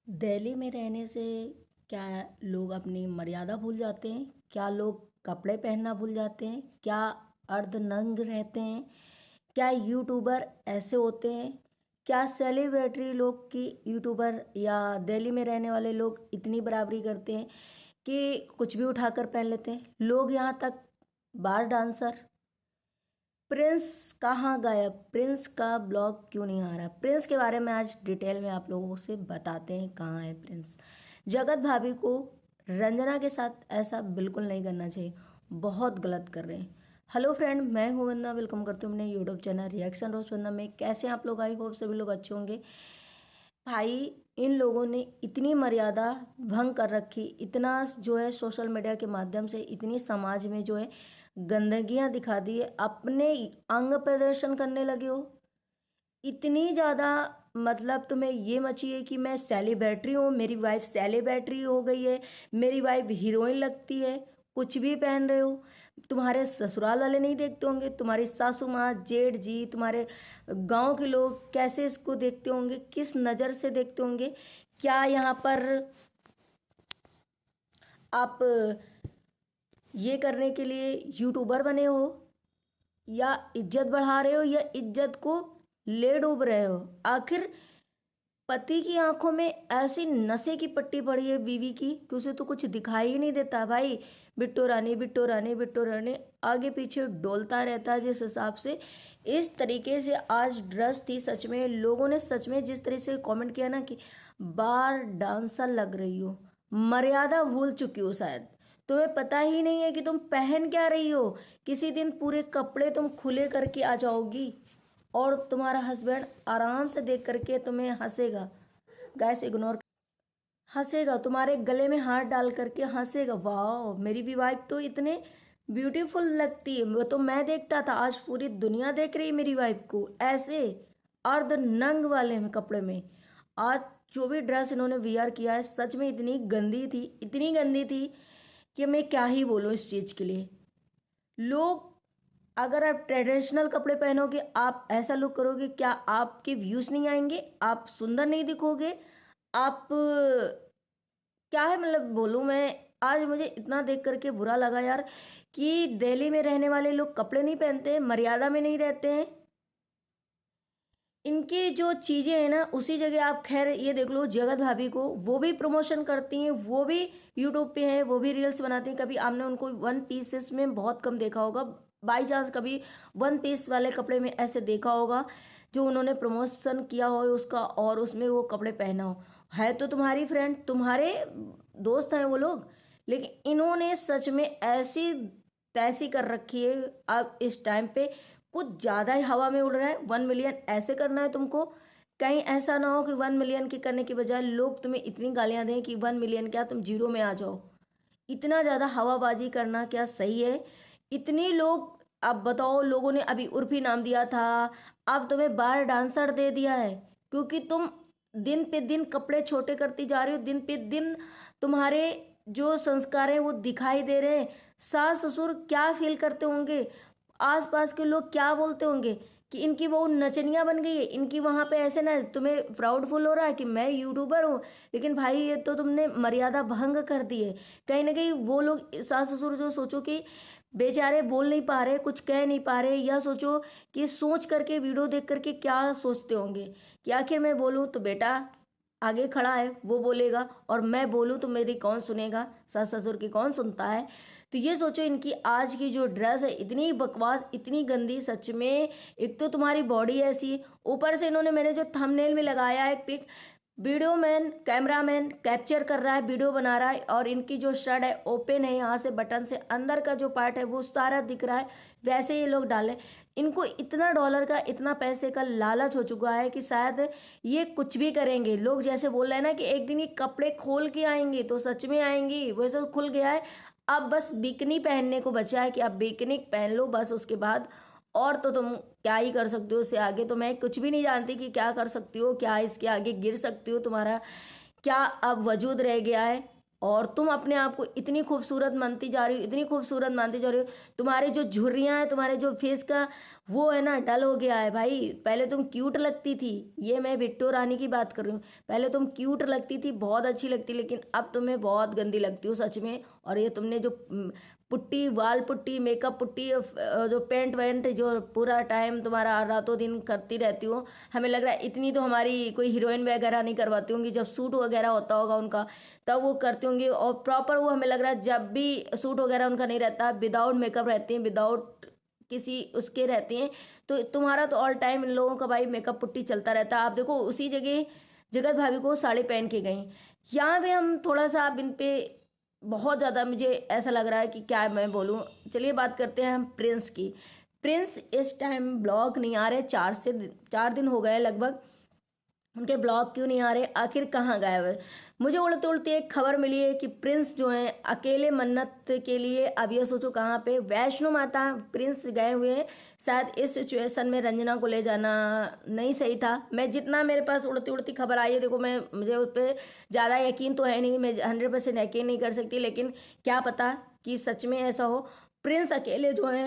दिल्ली में रहने से क्या लोग अपनी मर्यादा भूल जाते हैं? क्या लोग कपड़े पहनना भूल जाते हैं? क्या अर्धनग्न रहते हैं? क्या यूट्यूबर ऐसे होते हैं? क्या सेलिब्रिटी लोग की यूट्यूबर या दिल्ली में रहने वाले लोग इतनी बराबरी करते हैं कि कुछ भी उठाकर पहन लेते हैं? लोग यहाँ तक बार डांसर प्रिंस कहाँ गायब? प्रिंस का ब्लॉग क्यों नहीं आ रहा? प्रिंस के बारे में आज डिटेल में आप लोगों से बताते हैं कहाँ है प्रिंस। जगत भाभी को रंजना के साथ ऐसा बिल्कुल नहीं करना चाहिए, बहुत गलत कर रहे हैं। हेलो फ्रेंड, मैं हूं वंदना, वेलकम करती हूँ अपने यूट्यूब चैनल रिएक्शन रोज वंदना में। कैसे हैं आप लोग? आई होप सभी लोग अच्छे होंगे। भाई, इन लोगों ने इतनी मर्यादा भंग कर रखी, इतना जो है सोशल मीडिया के माध्यम से इतनी समाज में जो है गंदगियां दिखा दी है, अपने अंग प्रदर्शन करने लगे हो इतनी ज़्यादा। मतलब तुम्हें ये मची है कि मैं सेलिब्रिटी हूँ, मेरी वाइफ सेलिब्रिटी हो गई है, मेरी वाइफ हीरोइन लगती है, कुछ भी पहन रहे हो। तुम्हारे ससुराल वाले नहीं देखते होंगे, तुम्हारी सासू माँ, जेठ जी, तुम्हारे गांव के लोग कैसे इसको देखते होंगे, किस नज़र से देखते होंगे? क्या यहाँ पर आप ये करने के लिए यूट्यूबर बने हो, या इज्जत बढ़ा रहे हो, या इज्जत को ले डूब रहे हो? आखिर पति की आंखों में ऐसी नशे की पट्टी पड़ी है बीवी की कि उसे तो कुछ दिखाई ही नहीं देता। भाई, बिट्टो रानी, बिट्टो रानी, बिट्टो रानी आगे पीछे डोलता रहता है। जिस हिसाब से इस तरीके से आज ड्रेस थी, सच में लोगों ने सच में जिस तरह से कमेंट किया ना कि बार डांसर लग रही हो, मर्यादा भूल चुकी हो शायद। तुम्हें पता ही नहीं है कि तुम पहन क्या रही हो। किसी दिन पूरे कपड़े तुम खुले करके आ जाओगी और तुम्हारा हस्बैंड आराम से देख करके तुम्हें हंसेगा। गैस इग्नोर, हंसेगा, तुम्हारे गले में हाथ डाल करके हंसेगा। वाह, मेरी भी वाइफ तो इतने ब्यूटीफुल लगती है। वो तो मैं देखता था, आज पूरी दुनिया देख रही है मेरी वाइफ को ऐसे अर्ध नंग वाले में कपड़े में। आज जो भी ड्रेस इन्होंने वियर किया है, सच में इतनी गंदी थी, इतनी गंदी थी कि मैं क्या ही बोलूं इस चीज के लिए। लोग, अगर आप ट्रेडिशनल कपड़े पहनोगे, आप ऐसा लुक करोगे, क्या आपके व्यूज नहीं आएंगे? आप सुंदर नहीं दिखोगे? आप क्या है, मतलब बोलूं मैं। आज मुझे इतना देख करके बुरा लगा यार कि दिल्ली में रहने वाले लोग कपड़े नहीं पहनते हैं, मर्यादा में नहीं रहते हैं। इनकी जो चीजें हैं ना, उसी जगह आप खैर ये देख लो, जगत भाभी को वो भी प्रमोशन करती हैं, वो भी यूट्यूब पे हैं, वो भी रील्स बनाती हैं। कभी आपने उनको वन पीसेस में बहुत कम देखा होगा, बाई चांस कभी वन पीस वाले कपड़े में ऐसे देखा होगा जो उन्होंने प्रमोशन किया हो उसका, और उसमें वो कपड़े पहना हो। है तो तुम्हारी फ्रेंड, तुम्हारे दोस्त हैं वो लोग, लेकिन इन्होंने सच में ऐसी तैसी कर रखी है। अब इस टाइम पे कुछ ज्यादा ही हवा में उड़ रहा है। 1 मिलियन ऐसे करना है तुमको, कहीं ऐसा ना हो कि 1 मिलियन की करने के बजाय लोग तुम्हें इतनी गालियां दें कि 1 मिलियन क्या, तुम जीरो में आ जाओ। इतना ज्यादा हवाबाजी करना क्या सही है? इतनी लोग, अब बताओ, लोगों ने अभी उर्फी नाम दिया था, अब तुम्हें बार डांसर दे दिया है, क्योंकि तुम दिन पे दिन कपड़े छोटे करती जा रही हो, दिन पे दिन तुम्हारे जो संस्कार है वो दिखाई दे रहे हैं। सास ससुर क्या फील करते होंगे, आसपास के लोग क्या बोलते होंगे कि इनकी बहू नचनिया बन गई है, इनकी वहां पे ऐसे ना। तुम्हें प्राउड फील हो रहा है कि मैं यूट्यूबर हूँ, लेकिन भाई ये तो तुमने मर्यादा भंग कर दी है। कहीं ना कहीं वो लोग सास ससुर जो सोचो कि बेचारे बोल नहीं पा रहे, कुछ कह नहीं पा रहे, या सोचो कि सोच करके वीडियो देख करके क्या सोचते होंगे कि आखिर मैं बोलूँ तो बेटा आगे खड़ा है वो बोलेगा, और मैं बोलूँ तो मेरी कौन सुनेगा, सास ससुर की कौन सुनता है। तो ये सोचो, इनकी आज की जो ड्रेस है इतनी बकवास, इतनी गंदी, सच में। एक तो तुम्हारी बॉडी ऐसी, ऊपर से इन्होंने, मैंने जो थंबनेल में लगाया है pic, video man, cameraman capture कर रहा है, वीडियो बना रहा है, और इनकी जो शर्ट है ओपन है, यहाँ से बटन से अंदर का जो पार्ट है वो सारा दिख रहा है, वैसे ये लोग डाले। इनको इतना डॉलर का, इतना पैसे का लालच हो चुका है कि शायद ये कुछ भी करेंगे। लोग जैसे बोल रहे हैं ना कि एक दिन ये कपड़े खोल के आएंगे, तो सच में आएंगी, वैसे तो खुल गया है। अब बस बिकनी पहनने को बचा है कि अब बिकनी पहन लो बस, उसके बाद और तो तुम क्या ही कर सकते हो। उससे आगे तो मैं कुछ भी नहीं जानती कि क्या कर सकती हो, क्या इसके आगे गिर सकती हो, तुम्हारा क्या अब वजूद रह गया है। और तुम अपने आप को इतनी खूबसूरत मानती जा रही हो, इतनी खूबसूरत मानती जा रही हो। तुम्हारे जो झुर्रियाँ हैं, तुम्हारे जो फेस का वो है ना, डल हो गया है भाई। पहले तुम क्यूट लगती थी, ये मैं बिट्टू रानी की बात कर रही हूँ। पहले तुम क्यूट लगती थी, बहुत अच्छी लगती, लेकिन अब तुम्हें बहुत गंदी लगती हो सच में। और ये तुमने जो पुट्टी, वाल पुट्टी, मेकअप पुट्टी, जो पेंट वेंट जो पूरा टाइम तुम्हारा रातों दिन करती रहती हो, हमें लग रहा है इतनी तो हमारी कोई हीरोइन वगैरह नहीं करवाती होंगी। जब सूट वगैरह होता होगा उनका तब वो करती होंगी, और प्रॉपर वो हमें लग रहा है जब भी सूट वगैरह उनका नहीं रहता, विदाउट मेकअप रहती हैं, विदाउट किसी उसके रहती हैं। तो तुम्हारा तो ऑल टाइम इन लोगों का भाई मेकअप पुट्टी चलता रहता है। आप देखो उसी जगह जगत भाभी को साड़ी पहन के गई, यहाँ पे हम थोड़ा सा अब इन पे बहुत ज़्यादा मुझे ऐसा लग रहा है कि क्या मैं बोलूँ। चलिए बात करते हैं हम प्रिंस की। प्रिंस इस टाइम ब्लॉग नहीं आ रहे, 4 दिन हो गए लगभग, उनके ब्लॉग क्यों नहीं आ रहे, आखिर कहाँ गायब है। मुझे उड़ते उड़ते एक खबर मिली है कि प्रिंस जो है अकेले मन्नत के लिए, अब ये सोचो कहाँ पे, वैष्णो माता प्रिंस गए हुए हैं। शायद इस सिचुएशन में रंजना को ले जाना नहीं सही था। मैं जितना मेरे पास उड़ती उड़ती खबर आई है, देखो मैं मुझे उस पर ज़्यादा यकीन तो है नहीं, मैं 100% यकीन नहीं कर सकती, लेकिन क्या पता कि सच में ऐसा हो। प्रिंस अकेले जो है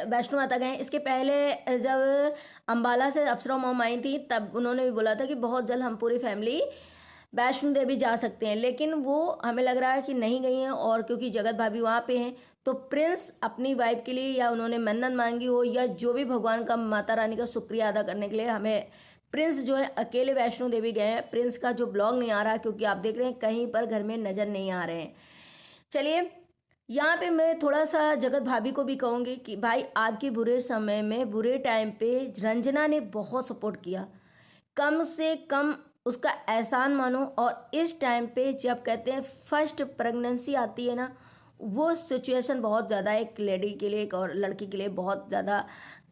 वैष्णो माता गए। इसके पहले जब अंबाला से अप्सरा मॉम आई थी, तब उन्होंने भी बोला था कि बहुत जल्द हम पूरी फैमिली वैष्णो देवी जा सकते हैं, लेकिन वो हमें लग रहा है कि नहीं गई हैं। और क्योंकि जगत भाभी वहाँ पे हैं, तो प्रिंस अपनी वाइफ के लिए, या उन्होंने मन्नत मांगी हो, या जो भी भगवान का, माता रानी का शुक्रिया अदा करने के लिए, हमें प्रिंस जो है अकेले वैष्णो देवी गए हैं। प्रिंस का जो ब्लॉग नहीं आ रहा, क्योंकि आप देख रहे हैं कहीं पर घर में नज़र नहीं आ रहे हैं। चलिए, यहाँ पे मैं थोड़ा सा जगत भाभी को भी कहूँगी कि भाई आपके बुरे समय में, बुरे टाइम पे रंजना ने बहुत सपोर्ट किया, कम से कम उसका एहसान मानो। और इस टाइम पे जब कहते हैं फर्स्ट प्रेगनेंसी आती है ना, वो सिचुएशन बहुत ज़्यादा एक लेडी के लिए, एक और लड़की के लिए बहुत ज़्यादा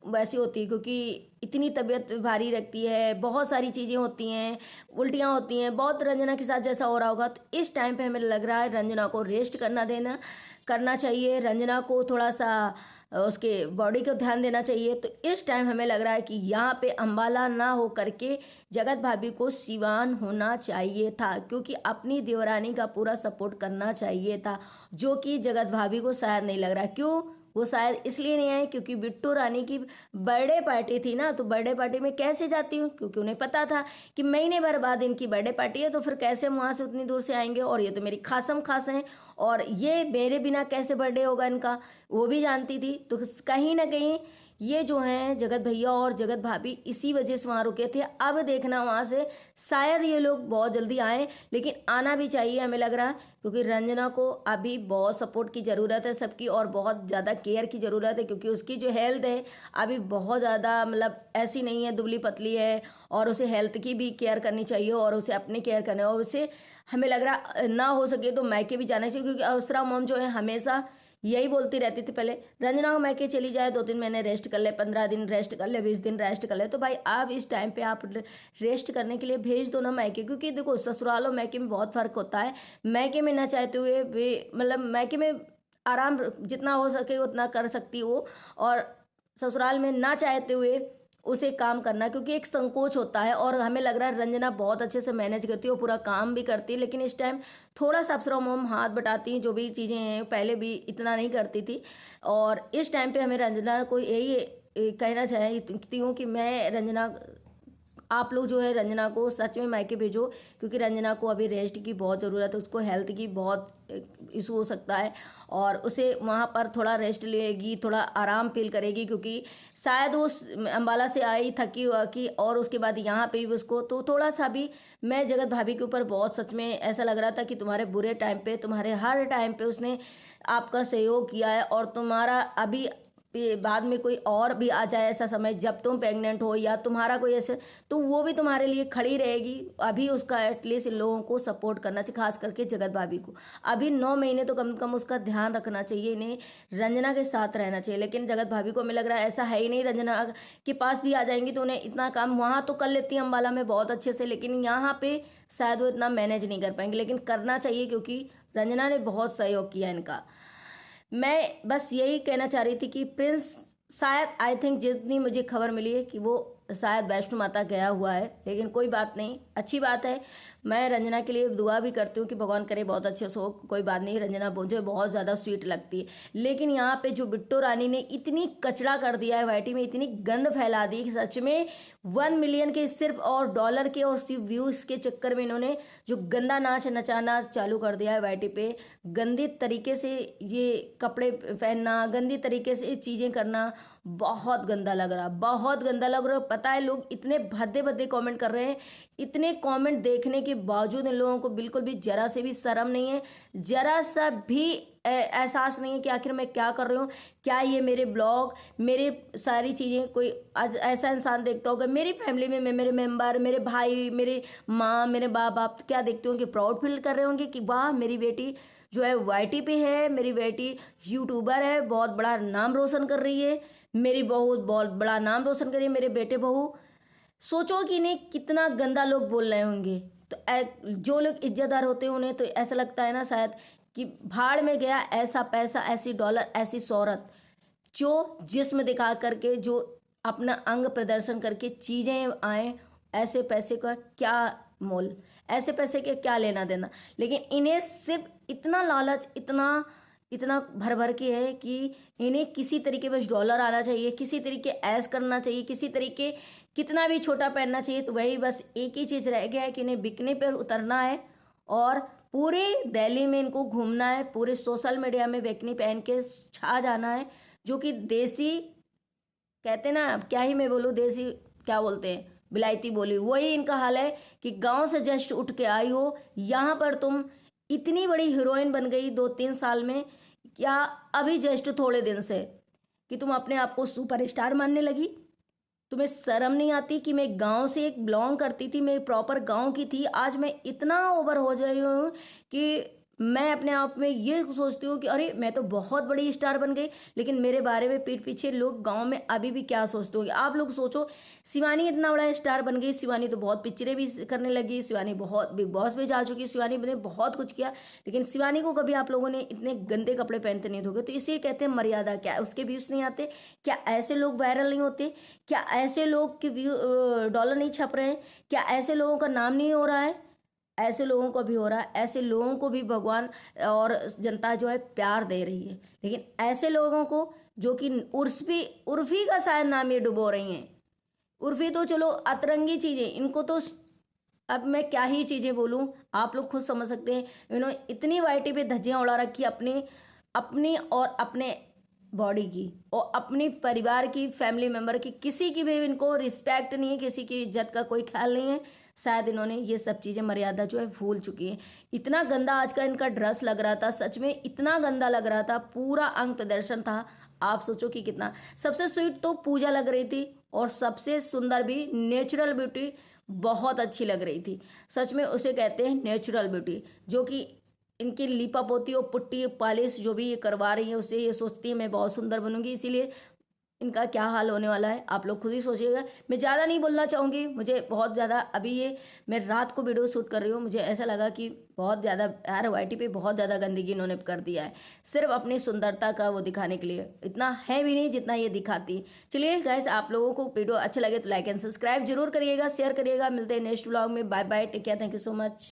वैसी होती है, क्योंकि इतनी तबीयत भारी रखती है, बहुत सारी चीज़ें होती हैं, उल्टियाँ होती हैं, बहुत रंजना के साथ जैसा हो रहा होगा। तो इस टाइम पे हमें लग रहा है रंजना को रेस्ट करना चाहिए, रंजना को थोड़ा सा उसके बॉडी को ध्यान देना चाहिए। तो इस टाइम हमें लग रहा है कि यहाँ पे अंबाला ना हो करके जगत भाभी को सिवान होना चाहिए था, क्योंकि अपनी देवरानी का पूरा सपोर्ट करना चाहिए था, जो कि जगत भाभी को शायद नहीं लग रहा। क्यों वो शायद इसलिए नहीं आए, क्योंकि बिट्टू रानी की बर्थडे पार्टी थी ना, तो बर्थडे पार्टी में कैसे जाती हूँ, क्योंकि उन्हें पता था कि महीने भर बाद इनकी बर्थडे पार्टी है, तो फिर कैसे वहाँ से उतनी दूर से आएंगे, और ये तो मेरी खासम खास हैं, और ये मेरे बिना कैसे बर्थडे होगा इनका, वो भी जानती थी। तो कहीं ना कहीं ये जो हैं जगत भैया और जगत भाभी इसी वजह से वहाँ रुके थे। अब देखना वहाँ से शायद ये लोग बहुत जल्दी आए, लेकिन आना भी चाहिए हमें लग रहा है, क्योंकि रंजना को अभी बहुत सपोर्ट की ज़रूरत है सबकी, और बहुत ज़्यादा केयर की ज़रूरत है, क्योंकि उसकी जो हेल्थ है अभी बहुत ज़्यादा, मतलब ऐसी नहीं है दुबली पतली है, और उसे हेल्थ की भी केयर करनी चाहिए, और उसे अपनी केयर करना है। और उसे हमें लग रहा ना हो सके तो मैके भी जाना चाहिए, क्योंकि अवसरा मोम जो है हमेशा यही बोलती रहती थी पहले, रंजना को मैके चली जाए, 2-3 महीने रेस्ट कर ले, 15 दिन रेस्ट कर ले, 20 दिन रेस्ट कर ले। तो भाई आप इस टाइम पे आप रेस्ट करने के लिए भेज दो ना मैके, क्योंकि देखो ससुराल और मैके में बहुत फ़र्क होता है। मैके में ना चाहते हुए वे, मतलब मैके में आराम जितना हो सके उतना कर सकती हो, और ससुराल में ना चाहते हुए उसे काम करना, क्योंकि एक संकोच होता है। और हमें लग रहा है रंजना बहुत अच्छे से मैनेज करती है, वो पूरा काम भी करती है, लेकिन इस टाइम थोड़ा सा अप्सरा मोम हाथ बटाती हैं, जो भी चीज़ें हैं पहले भी इतना नहीं करती थी। और इस टाइम पे हमें रंजना को यही कहना चाहती हूँ कि मैं रंजना, आप लोग जो है रंजना को सच में मायके भेजो, क्योंकि रंजना को अभी रेस्ट की बहुत ज़रूरत है, उसको हेल्थ की बहुत इशू हो सकता है, और उसे वहाँ पर थोड़ा रेस्ट लेगी, थोड़ा आराम फील करेगी, क्योंकि शायद वो अम्बाला से आई थकी की, और उसके बाद यहाँ पे भी उसको तो थोड़ा सा भी, मैं जगत भाभी के ऊपर बहुत सच में ऐसा लग रहा था कि तुम्हारे बुरे टाइम पे, तुम्हारे हर टाइम पे उसने आपका सहयोग किया है, और तुम्हारा अभी बाद में कोई और भी आ जाए ऐसा समय जब तुम प्रेग्नेंट हो, या तुम्हारा कोई ऐसे, तो वो भी तुम्हारे लिए खड़ी रहेगी। अभी उसका एटलीस्ट इन लोगों को सपोर्ट करना चाहिए, खास करके जगत भाभी को। अभी 9 महीने तो कम से कम उसका ध्यान रखना चाहिए, इन्हें रंजना के साथ रहना चाहिए। लेकिन जगत भाभी को हमें लग रहा है ऐसा है ही नहीं, रंजना के पास भी आ जाएंगी तो उन्हें इतना काम वहाँ तो कर लेती है अम्बाला में बहुत अच्छे से, लेकिन यहाँ पे शायद वो इतना मैनेज नहीं कर पाएंगे, लेकिन करना चाहिए, क्योंकि रंजना ने बहुत सहयोग किया इनका। मैं बस यही कहना चाह रही थी कि प्रिंस शायद, आई थिंक जितनी मुझे खबर मिली है कि वो शायद वैष्णो माता गया हुआ है, लेकिन कोई बात नहीं, अच्छी बात है। मैं रंजना के लिए दुआ भी करती हूँ कि भगवान करे बहुत अच्छे से हो, कोई बात नहीं। रंजना मुझे बहुत ज़्यादा स्वीट लगती है, लेकिन यहाँ पे जो बिट्टू रानी ने इतनी कचरा कर दिया है वाईटी में, इतनी गंद फैला दी कि सच में 1 मिलियन के सिर्फ और डॉलर के और सिर्फ व्यूज़ के चक्कर में इन्होंने जो गंदा नाच नचाना चालू कर दिया है वाईटी पे, गंदे तरीके से ये कपड़े पहनना, गंदी तरीके से चीज़ें करना, बहुत गंदा लग रहा, बहुत गंदा लग रहा। पता है लोग इतने भद्दे भद्दे कमेंट कर रहे हैं, इतने कमेंट देखने के बावजूद इन लोगों को बिल्कुल भी जरा से भी शर्म नहीं है, जरा सा भी एहसास नहीं है कि आखिर मैं क्या कर रही हूँ। क्या ये मेरे ब्लॉग, मेरे सारी चीज़ें कोई आज ऐसा इंसान देखता होगा मेरी फैमिली में, मेरे मेंबर, मेरे भाई, मेरे माँ, मेरे बाप क्या देखते होंगे, प्राउड फील कर रहे होंगे कि वाह मेरी बेटी जो है वाईटी पे है, मेरी बेटी यूट्यूबर है, बहुत बड़ा नाम रोशन कर रही है, मेरी बहू बहुत बड़ा नाम रोशन कर रही है, मेरे बेटे बहू। सोचो कि इन्हें कितना गंदा लोग बोल रहे होंगे। तो जो लोग इज्जतदार होते हैं उन्हें तो ऐसा लगता है ना शायद कि भाड़ में गया ऐसा पैसा, ऐसी डॉलर, ऐसी शोहरत, जो जिस्म दिखा करके, जो अपना अंग प्रदर्शन करके चीज़ें आए, ऐसे पैसे का क्या मोल, ऐसे पैसे के क्या लेना देना। लेकिन इन्हें सिर्फ इतना लालच, इतना इतना भर भर के है कि इन्हें किसी तरीके बस डॉलर आना चाहिए, किसी तरीके ऐश करना चाहिए, किसी तरीके कितना भी छोटा पहनना चाहिए। तो वही बस एक ही चीज़ रह गया है कि इन्हें बिकने पर उतरना है और पूरे दिल्ली में इनको घूमना है, पूरे सोशल मीडिया में बिकनी पहन के छा जाना है, जो कि देसी कहते ना, अब क्या ही मैं बोलूँ, देसी क्या बोलते हैं, बिलायती बोली, वही इनका हाल है कि गांव से जस्ट उठ के आई हो, यहाँ पर तुम इतनी बड़ी हीरोइन बन गई 2-3 साल में, क्या अभी जस्ट थोड़े दिन से कि तुम अपने आप को सुपरस्टार मानने लगी। तुम्हें शर्म नहीं आती कि मैं गांव से एक बिलोंग करती थी, मैं प्रॉपर गांव की थी, आज मैं इतना ओवर हो गई हूँ कि मैं अपने आप में ये सोचती हूँ कि अरे मैं तो बहुत बड़ी स्टार बन गई, लेकिन मेरे बारे में पीठ पीछे लोग गांव में अभी भी क्या सोचते होंगे। आप लोग सोचो, शिवानी इतना बड़ा स्टार बन गई, शिवानी तो बहुत पिक्चरें भी करने लगी, शिवानी बहुत बिग बॉस में जा चुकी, शिवानी ने बहुत कुछ किया, लेकिन शिवानी को कभी आप लोगों ने इतने गंदे कपड़े पहनते नहीं दोगे। तो इसीलिए कहते हैं मर्यादा, क्या उसके व्यूज़ नहीं आते, क्या ऐसे लोग वायरल नहीं होते, क्या ऐसे लोग के व्यू डॉलर नहीं छप रहे हैं, क्या ऐसे लोगों का नाम नहीं हो रहा है। ऐसे लोगों को भी हो रहा है, ऐसे लोगों को भी भगवान और जनता जो है प्यार दे रही है, लेकिन ऐसे लोगों को जो कि उर्फी का शायद नाम ये डुबो रही हैं। उर्फी तो चलो अतरंगी चीज़ें, इनको तो अब मैं क्या ही चीज़ें बोलूँ, आप लोग खुद समझ सकते हैं। इन्होंने इतनी वाईटी पे धज्जियाँ उड़ा रखी अपनी अपनी और अपने बॉडी की और अपनी परिवार की, फैमिली मेम्बर की, किसी की भी इनको रिस्पेक्ट नहीं है, किसी की इज्जत का कोई ख्याल नहीं है। शायद इन्होंने ये सब चीज़ें मर्यादा जो है भूल चुकी हैं। इतना गंदा आज का इनका ड्रेस लग रहा था, सच में इतना गंदा लग रहा था, पूरा अंग प्रदर्शन था। आप सोचो कि कितना। सबसे स्वीट तो पूजा लग रही थी और सबसे सुंदर भी नेचुरल ब्यूटी बहुत अच्छी लग रही थी। सच में उसे कहते हैं नेचुरल ब्यूटी, जो कि इनकी लीपा पोती और पुट्टी पॉलिश जो भी ये करवा रही है, उससे ये सोचती है मैं बहुत सुंदर बनूंगी। इसीलिए इनका क्या हाल होने वाला है आप लोग खुद ही सोचिएगा। मैं ज़्यादा नहीं बोलना चाहूँगी, मुझे बहुत ज़्यादा अभी ये मैं रात को वीडियो शूट कर रही हूँ, मुझे ऐसा लगा कि बहुत ज़्यादा यार वाईटी पे बहुत ज़्यादा गंदगी इन्होंने कर दिया है, सिर्फ अपनी सुंदरता का वो दिखाने के लिए। इतना है भी नहीं जितना ये दिखाती। चलिए गाइस, आप लोगों को वीडियो अच्छा लगे तो लाइक एंड सब्सक्राइब जरूर करिएगा, शेयर करिएगा। मिलते हैं नेक्स्ट व्लॉग में। Bye bye, take care, thank you so much.